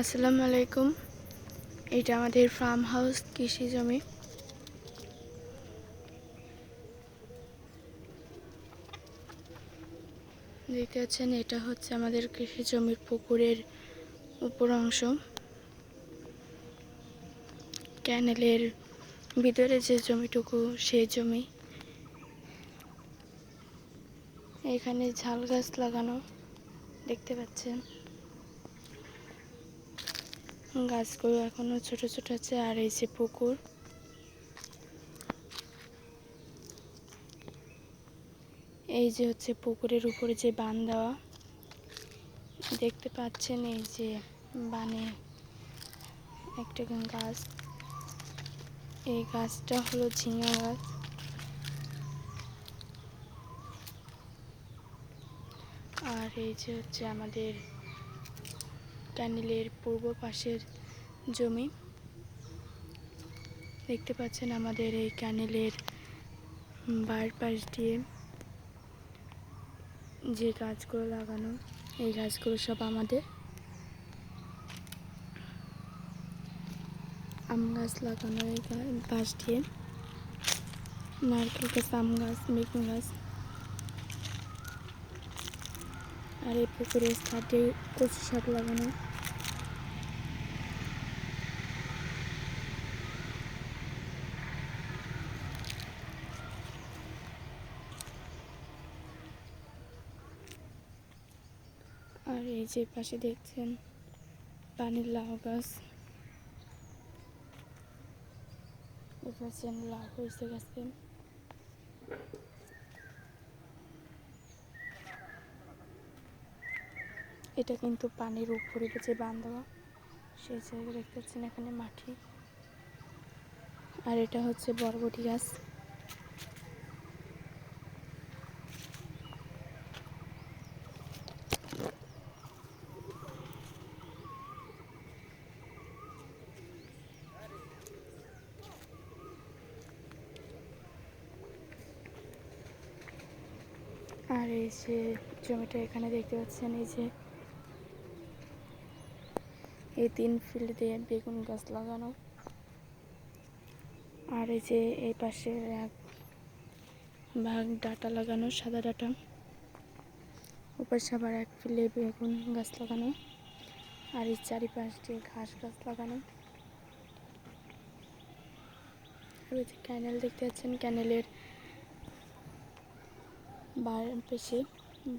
আসসালামু আলাইকুম। এটা আমাদের ফার্ম হাউস কৃষি জমি। দেখতে পাচ্ছেন, এটা হচ্ছে আমাদের কৃষি জমির পুকুরের উপর অংশ। ক্যানেলের ভিতরে যে জমিটুকু, সেই জমি। এখানে ঝাল গাছ লাগানো দেখতে পাচ্ছেন। গাছগুলো এখনো ছোট ছোট আছে। আর এই যে পুকুর, এই যে হচ্ছে পুকুরের উপরে যে বান দেওয়া দেখতে পাচ্ছেন। এই যে বানে একটা গাছ, এই গাছটা হলো ঝিঙা গাছ। আর এই যে হচ্ছে আমাদের ক্যানেলের পূর্ব পাশের জমি। দেখতে পাচ্ছেন আমাদের এই ক্যানেলের বাঁর পাশ দিয়ে যে গাছগুলো লাগানো, এই গাছগুলো সব আমাদের। আম গাছ লাগানো এই পাশ দিয়ে, নারকেল গাছ, আম গাছ, বেগুন গাছ। আর এই পুকুরের সাথে কচু শাক লাগানো। আর এই যে পাশে দেখছেন পানির লাউ গাছ। দেখছেন লাউ হয়েছে গাছে। এটা কিন্তু পানির উপরে যে বাঁধ দেওয়া, সেই জায়গায় দেখতে পাচ্ছেন এখানে মাটি। আর এটা হচ্ছে বরবটি গাছ। আর এই যে জমিটা এখানে দেখতে পাচ্ছেন, এই যে এই 3 ফিল্ড দিয়ে বেগুন গাছ লাগানো। আর এই যে এই পাশে এক ভাগ ডাটা লাগানো, সাদা ডাটা। ওপাশে আবার এক ফিল্ডে বেগুন গাছ লাগানো। আর এই চারিপাশ দিয়ে ঘাস গাছ লাগানো। আর ওই যে ক্যানেল দেখতে পাচ্ছেন, ক্যানেলের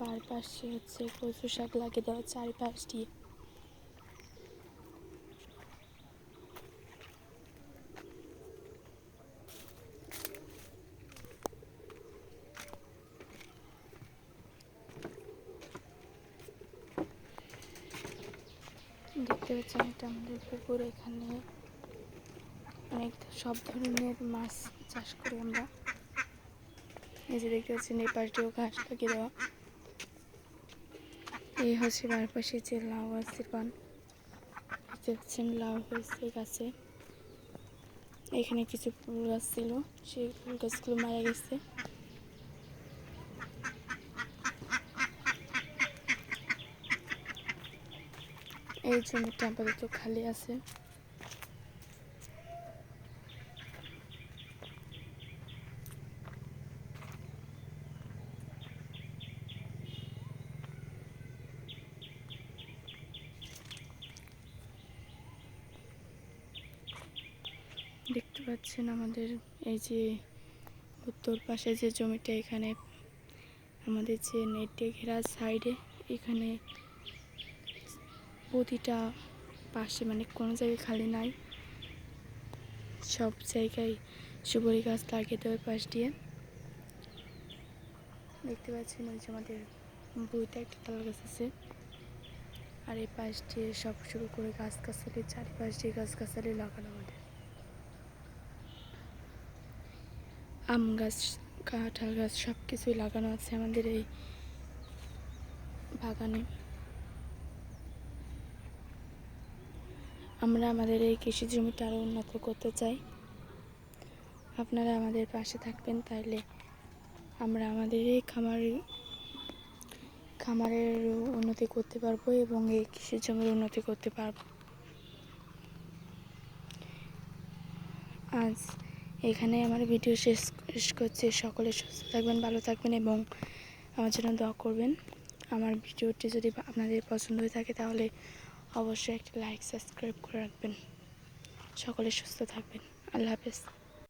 বার পাশে হচ্ছে কচু শাক লাগিয়ে দেওয়া চারিপাশ দিয়ে। দেখতে পাচ্ছেন এটা আমাদের পুকুর। এখানে অনেক সব ধরনের মাছ চাষ করি আমরা। এই যে দেখতে পাচ্ছেন এই পাশটিও ঘাস লাগিয়ে দেওয়া। এই হচ্ছে বার পাশে যে লাউ গাছের পান। দেখতে পাচ্ছেন লাউ হয়েছে গাছে। এখানে কিছু ফুল গাছ ছিল, সেই ফুল গাছগুলো মারা গেছে। এই জমিটা আপাতত খালি আছে। দেখতে পাচ্ছেন আমাদের এই যে উত্তর পাশে যে জমিটা, এখানে আমাদের যে নেট দিয়ে ঘেরা সাইডে, এখানে প্রতিটা পাশে মানে কোনো জায়গায় খালি নাই, সব জায়গায় সুপারি গাছ লাগিয়ে দেওয়ার পাশ দিয়ে। দেখতে পাচ্ছেন ওই যে আমাদের বইতে একটা তাল গাছ আছে। আর এই পাশ দিয়ে সব শুরু করে গাছগাছালি, চারিপাশ দিয়ে গাছগাছালি লাগানো আমাদের। আম গাছ, কাঁঠাল গাছ সব কিছুই লাগানো আছে আমাদের এই বাগানে। আমরা আমাদের এই কৃষি জমিটা আরও উন্নত করতে চাই। আপনারা আমাদের পাশে থাকবেন, তাইলে আমরা আমাদের এই খামারের উন্নতি করতে পারবো এবং এই কৃষি জমির উন্নতি করতে পারবো। আজ এখানে আমার ভিডিও শেষ করছি। সকলে সুস্থ থাকবেন, ভালো থাকবেন এবং আমার জন্য দোয়া করবেন। আমার ভিডিওটি যদি আপনাদের পছন্দ হয়ে থাকে তাহলে অবশ্যই একটা লাইক সাবস্ক্রাইব করে রাখবেন। সকলে সুস্থ থাকবেন। আল্লাহ হাফেজ।